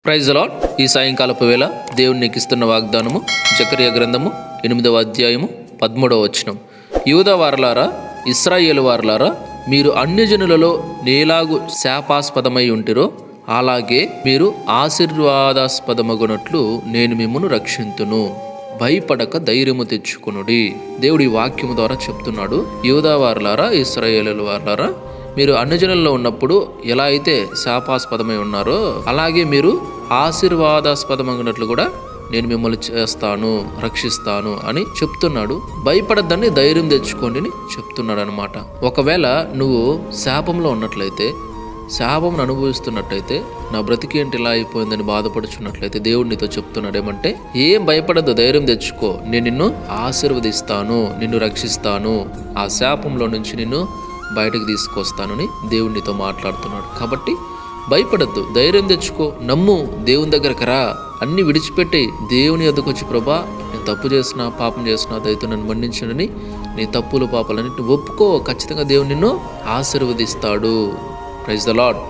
Praise the lord. ఈ సాయంకాలపు వేళ దేవుడు నీకు ఇస్తున్న వాగ్దానము జకర్యా గ్రంథము 8వ అధ్యాయము 13వ వచనం. యూదా వారలారా, ఇశ్రాయేలు వారలారా, మీరు అన్యజనులలో నేలాగు శాపాస్పదమై ఉంటిరో అలాగే మీరు ఆశీర్వాదాస్పదమగునట్లు నేను మిమ్మును రక్షింతును. భయపడక ధైర్యము తెచ్చుకొనుడి. దేవుడి వాక్యము ద్వారా చెప్తున్నాడు, యూదా వారలారా, ఇశ్రాయేలు వారలారా, మీరు అన్యజనుల్లో ఉన్నప్పుడు ఎలా అయితే శాపాస్పదమై ఉన్నారో అలాగే మీరు ఆశీర్వాదాస్పదమైనట్లు కూడా నేను మిమ్మల్ని చేస్తాను, రక్షిస్తాను అని చెప్తున్నాడు. భయపడద్దని ధైర్యం తెచ్చుకోండి అని చెప్తున్నాడు అనమాట. ఒకవేళ నువ్వు శాపంలో ఉన్నట్లయితే, శాపంను అనుభవిస్తున్నట్టయితే, నా బ్రతికేంటి ఇలా అయిపోయిందని బాధపడుచున్నట్లయితే దేవుడు నీతో చెప్తున్నాడు ఏమంటే, ఏం భయపడద్దు, ధైర్యం తెచ్చుకో, నేను నిన్ను ఆశీర్వదిస్తాను, నిన్ను రక్షిస్తాను, ఆ శాపంలో నుంచి నిన్ను బయటకు తీసుకొస్తానని దేవుడు నీతో మాట్లాడుతున్నాడు. కాబట్టి భయపడద్దు, ధైర్యం తెచ్చుకో, నమ్ము, దేవుని దగ్గరకు రా, అన్ని విడిచిపెట్టి దేవుని వద్దకు వచ్చి, ప్రభా నేను తప్పు చేసిన, పాపం చేసిన, దయతో నన్ను మన్నించనని నీ తప్పులు పాపాలన్నింటిని ఒప్పుకో. ఖచ్చితంగా దేవుడు నిన్ను ఆశీర్వదిస్తాడు. Praise the lord.